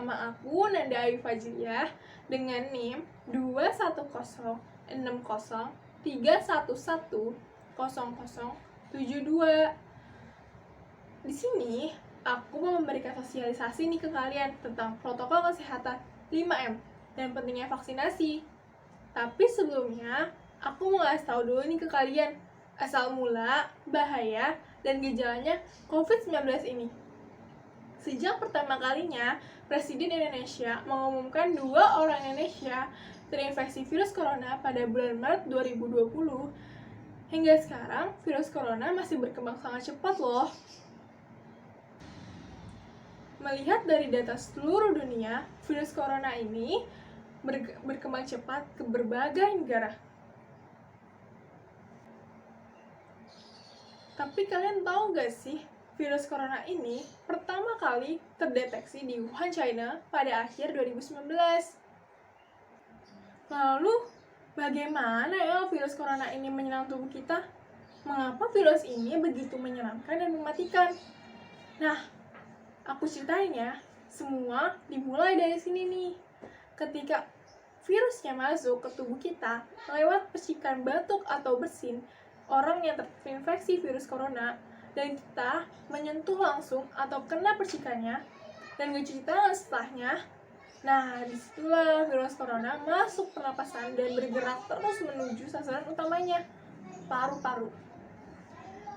Nama aku Nanda Ayu Fajriah dengan NIM 2106031100072. Di sini aku mau memberikan sosialisasi nih ke kalian tentang protokol kesehatan 5M dan pentingnya vaksinasi. Tapi sebelumnya, aku mau ngasih tahu dulu nih ke kalian asal mula, bahaya, dan gejalanya COVID-19 ini. Sejak pertama kalinya, Presiden Indonesia mengumumkan 2 orang Indonesia terinfeksi virus corona pada bulan Maret 2020, hingga sekarang virus corona masih berkembang sangat cepat loh. Melihat dari data seluruh dunia, virus corona ini berkembang cepat ke berbagai negara. Tapi kalian tahu gak sih, virus corona ini pertama kali terdeteksi di Wuhan, China pada akhir 2019. Lalu, bagaimana ya virus corona ini menyerang tubuh kita? Mengapa virus ini begitu menyeramkan dan mematikan? Nah, aku ceritain ya, semua dimulai dari sini nih. Ketika virusnya masuk ke tubuh kita lewat percikan batuk atau bersin orang yang terinfeksi virus corona, dan kita menyentuh langsung atau kena percikannya dan mencuci tangan setelahnya, nah disitulah virus corona masuk pernapasan dan bergerak terus menuju sasaran utamanya, paru-paru.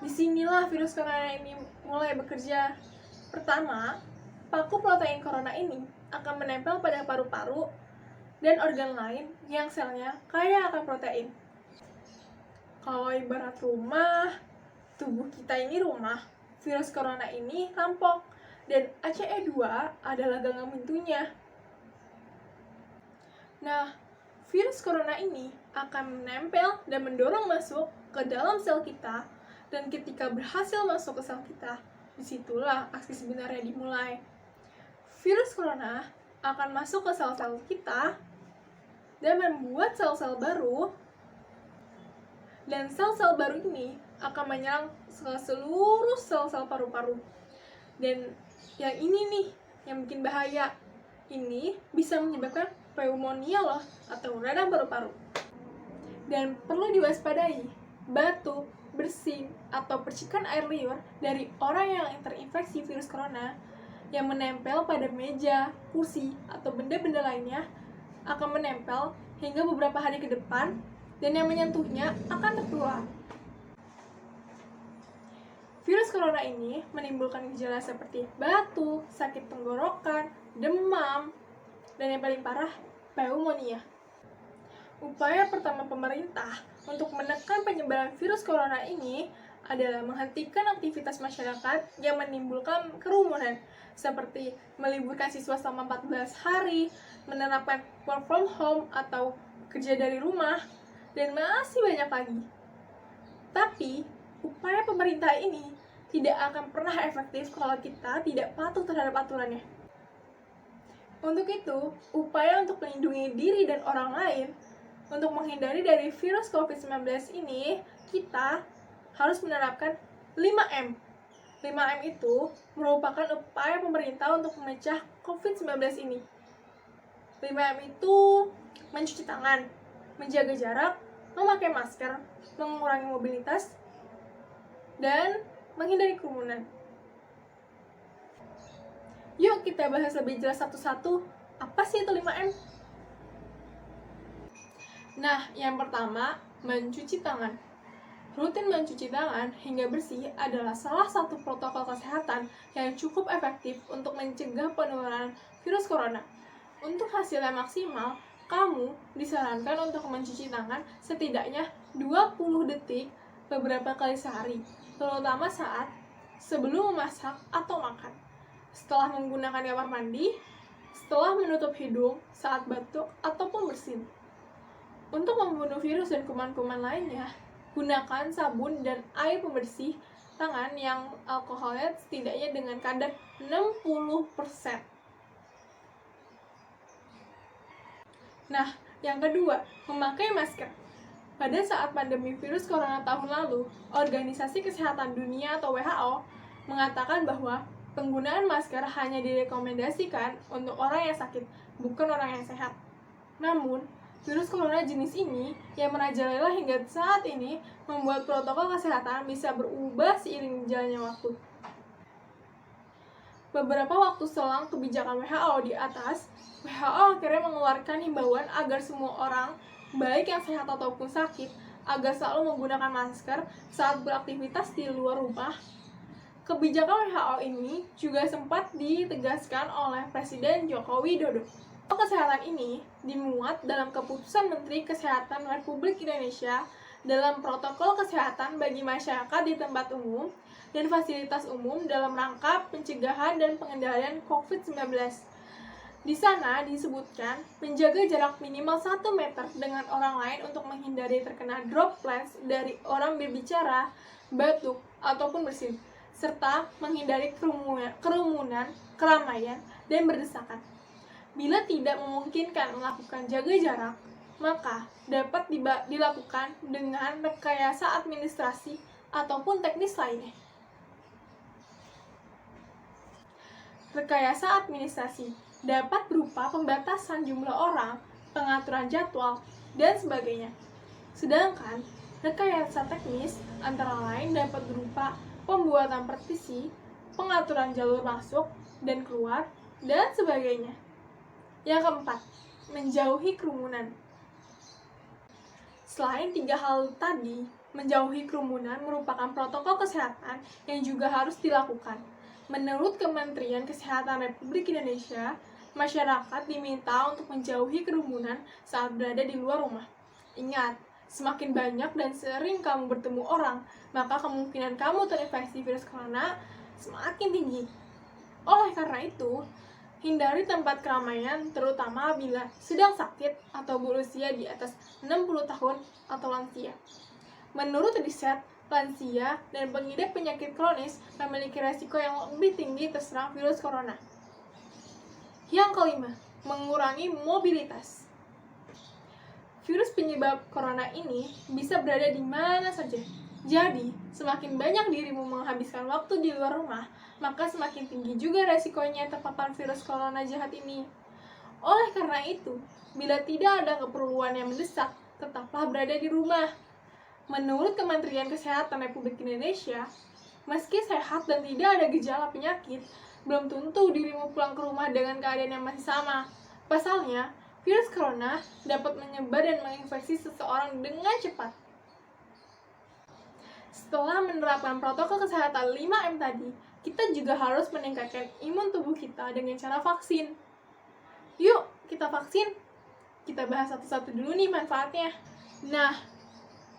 Disinilah virus corona ini mulai bekerja. Pertama, paku protein corona ini akan menempel pada paru-paru dan organ lain yang selnya kaya akan protein. Kalau ibarat rumah, tubuh kita ini rumah, virus corona ini rampok, dan ACE2 adalah gagang pintunya. Nah, virus corona ini akan menempel dan mendorong masuk ke dalam sel kita, dan ketika berhasil masuk ke sel kita, disitulah aksi sebenarnya dimulai. Virus corona akan masuk ke sel-sel kita dan membuat sel-sel baru, dan sel-sel baru ini akan menyerang seluruh sel-sel paru-paru. Dan yang ini nih, yang bikin bahaya. Ini bisa menyebabkan pneumonia loh, atau radang paru-paru. Dan perlu diwaspadai, batuk, bersin, atau percikan air liur dari orang yang terinfeksi virus corona yang menempel pada meja, kursi, atau benda-benda lainnya akan menempel hingga beberapa hari ke depan, dan yang menyentuhnya akan tertular. Virus corona ini menimbulkan gejala seperti batuk, sakit tenggorokan, demam, dan yang paling parah, pneumonia. Upaya pertama pemerintah untuk menekan penyebaran virus corona ini adalah menghentikan aktivitas masyarakat yang menimbulkan kerumunan, seperti meliburkan siswa selama 14 hari, menerapkan work from home atau kerja dari rumah, dan masih banyak lagi. Tapi, upaya pemerintah ini tidak akan pernah efektif kalau kita tidak patuh terhadap aturannya. Untuk itu, upaya untuk melindungi diri dan orang lain, untuk menghindari dari virus COVID-19 ini, kita harus menerapkan 5M. 5M itu merupakan upaya pemerintah untuk memecah COVID-19 ini. 5M itu mencuci tangan, menjaga jarak, memakai masker, mengurangi mobilitas, dan menghindari kerumunan. Yuk kita bahas lebih jelas satu-satu, apa sih itu 5M? Nah, yang pertama, mencuci tangan. Rutin mencuci tangan hingga bersih adalah salah satu protokol kesehatan yang cukup efektif untuk mencegah penularan virus corona. Untuk hasilnya maksimal, kamu disarankan untuk mencuci tangan setidaknya 20 detik beberapa kali sehari, terutama saat sebelum memasak atau makan, setelah menggunakan kamar mandi, setelah menutup hidung saat batuk ataupun bersin. Untuk membunuh virus dan kuman-kuman lainnya, gunakan sabun dan air pembersih tangan yang alkoholnya setidaknya dengan kadar 60%. Nah, yang kedua, memakai masker. Pada saat pandemi virus corona tahun lalu, Organisasi Kesehatan Dunia atau WHO mengatakan bahwa Penggunaan masker hanya direkomendasikan untuk orang yang sakit, bukan orang yang sehat. Namun, virus corona jenis ini yang merajalela hingga saat ini membuat protokol kesehatan bisa berubah seiring jalannya waktu. Beberapa waktu selang kebijakan WHO di atas, WHO akhirnya mengeluarkan himbauan agar semua orang, baik yang sehat ataupun sakit, agar selalu menggunakan masker saat beraktivitas di luar rumah. Kebijakan WHO ini juga sempat ditegaskan oleh Presiden Joko Widodo. Kesehatan ini dimuat dalam Keputusan Menteri Kesehatan Republik Indonesia dalam protokol kesehatan bagi masyarakat di tempat umum dan fasilitas umum dalam rangka pencegahan dan pengendalian COVID-19. Di sana disebutkan menjaga jarak minimal 1 meter dengan orang lain untuk menghindari terkena droplets dari orang berbicara, batuk, ataupun bersin, serta menghindari kerumunan, keramaian, dan berdesakan. Bila tidak memungkinkan melakukan jaga jarak, maka dapat dilakukan dengan rekayasa administrasi ataupun teknis lainnya. Rekayasa administrasi dapat berupa pembatasan jumlah orang, pengaturan jadwal, dan sebagainya. Sedangkan rekayasa teknis antara lain dapat berupa pembuatan petisi, pengaturan jalur masuk dan keluar, dan sebagainya. Yang keempat, menjauhi kerumunan. Selain 3 hal tadi, menjauhi kerumunan merupakan protokol kesehatan yang juga harus dilakukan. Menurut Kementerian Kesehatan Republik Indonesia, masyarakat diminta untuk menjauhi kerumunan saat berada di luar rumah. Ingat, semakin banyak dan sering kamu bertemu orang, maka kemungkinan kamu terinfeksi virus corona semakin tinggi. Oleh karena itu, hindari tempat keramaian terutama bila sedang sakit atau berusia di atas 60 tahun atau lansia. Menurut riset, lansia dan pengidap penyakit kronis memiliki resiko yang lebih tinggi terserang virus corona. Yang kelima, mengurangi mobilitas. Virus penyebab corona ini bisa berada di mana saja. Jadi, semakin banyak dirimu menghabiskan waktu di luar rumah, maka semakin tinggi juga resikonya terpapar virus corona jahat ini. Oleh karena itu, bila tidak ada keperluan yang mendesak, tetaplah berada di rumah. Menurut Kementerian Kesehatan Republik Indonesia, meski sehat dan tidak ada gejala penyakit, belum tentu dirimu pulang ke rumah dengan keadaan yang masih sama. Pasalnya, virus corona dapat menyebar dan menginfeksi seseorang dengan cepat. Setelah menerapkan protokol kesehatan 5M tadi, kita juga harus meningkatkan imun tubuh kita dengan cara vaksin. Yuk, kita vaksin. Kita bahas satu-satu dulu nih manfaatnya. Nah,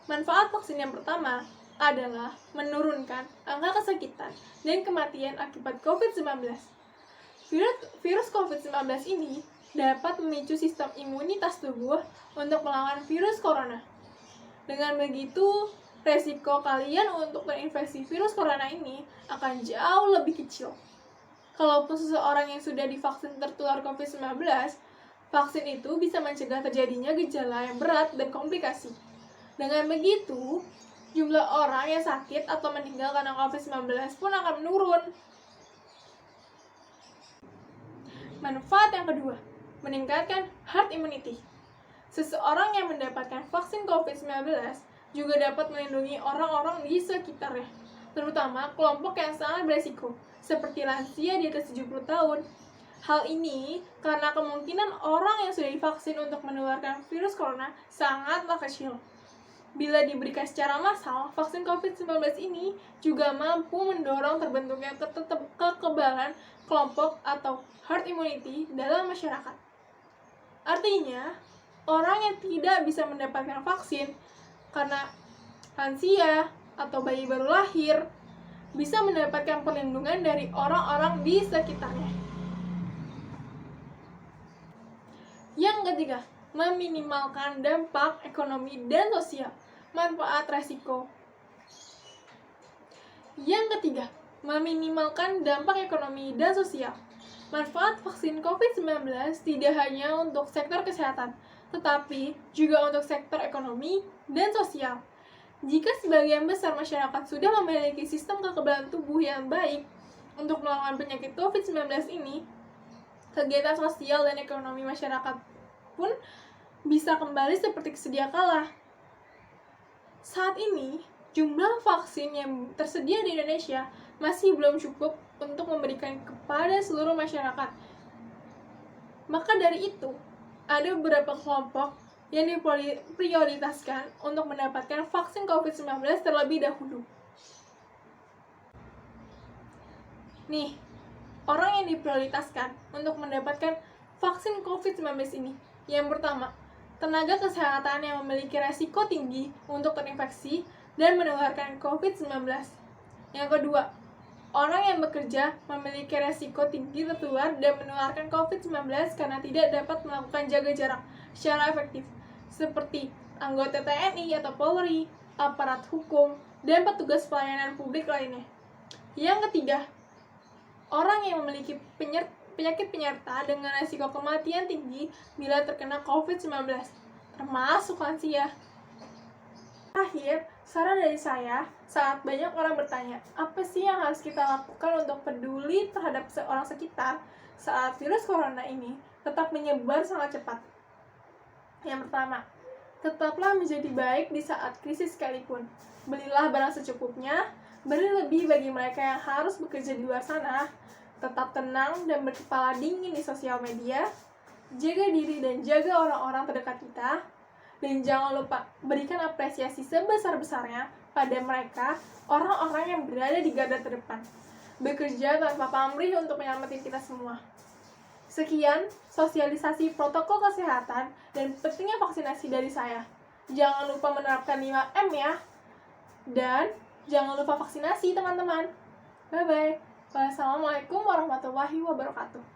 manfaat vaksin yang pertama adalah menurunkan angka kesakitan dan kematian akibat COVID-19. Virus COVID-19 ini dapat memicu sistem imunitas tubuh untuk melawan virus corona. Dengan begitu, resiko kalian untuk terinfeksi virus corona ini akan jauh lebih kecil. Kalaupun seseorang yang sudah divaksin tertular COVID-19, vaksin itu bisa mencegah terjadinya gejala yang berat dan komplikasi. Dengan begitu, jumlah orang yang sakit atau meninggal karena COVID-19 pun akan menurun. Manfaat yang kedua, meningkatkan herd immunity. Seseorang yang mendapatkan vaksin COVID-19 juga dapat melindungi orang-orang di sekitarnya, terutama kelompok yang sangat beresiko, seperti lansia di atas 70 tahun. Hal ini karena kemungkinan orang yang sudah divaksin untuk menularkan virus corona sangatlah kecil. Bila diberikan secara massal, vaksin COVID-19 ini juga mampu mendorong terbentuknya kekebalan kelompok atau herd immunity dalam masyarakat. Artinya, orang yang tidak bisa mendapatkan vaksin karena lansia atau bayi baru lahir bisa mendapatkan perlindungan dari orang-orang di sekitarnya. Yang ketiga, meminimalkan dampak ekonomi dan sosial. Manfaat resiko. Yang ketiga, meminimalkan dampak ekonomi dan sosial. Manfaat vaksin COVID-19 tidak hanya untuk sektor kesehatan, tetapi juga untuk sektor ekonomi dan sosial. Jika sebagian besar masyarakat sudah memiliki sistem kekebalan tubuh yang baik, untuk melawan penyakit COVID-19 ini, kegiatan sosial dan ekonomi masyarakat pun bisa kembali seperti sedia kala. Saat ini, jumlah vaksin yang tersedia di Indonesia masih belum cukup untuk memberikan kepada seluruh masyarakat. Maka dari itu, ada beberapa kelompok yang diprioritaskan untuk mendapatkan vaksin COVID-19 terlebih dahulu. Nih, orang yang diprioritaskan untuk mendapatkan vaksin COVID-19 ini. Yang pertama, tenaga kesehatan yang memiliki resiko tinggi untuk terinfeksi dan menularkan COVID-19. Yang kedua, orang yang bekerja memiliki resiko tinggi tertular dan menularkan COVID-19 karena tidak dapat melakukan jaga jarak secara efektif, seperti anggota TNI atau Polri, aparat hukum, dan petugas pelayanan publik lainnya. Yang ketiga, orang yang memiliki penyakit penyerta dengan resiko kematian tinggi bila terkena COVID-19, termasuk lansia. Terakhir, saran dari saya, saat banyak orang bertanya, apa sih yang harus kita lakukan untuk peduli terhadap orang sekitar saat virus corona ini tetap menyebar sangat cepat? Yang pertama, tetaplah menjadi baik di saat krisis sekalipun. Belilah barang secukupnya, beri lebih bagi mereka yang harus bekerja di luar sana. Tetap tenang dan berkepala dingin di sosial media. Jaga diri dan jaga orang-orang terdekat kita. Dan jangan lupa berikan apresiasi sebesar-besarnya pada mereka, orang-orang yang berada di garda terdepan. Bekerja tanpa pamrih untuk menyelamatkan kita semua. Sekian sosialisasi protokol kesehatan dan pentingnya vaksinasi dari saya. Jangan lupa menerapkan 5M ya. Dan jangan lupa vaksinasi teman-teman. Bye-bye. Wassalamualaikum warahmatullahi wabarakatuh.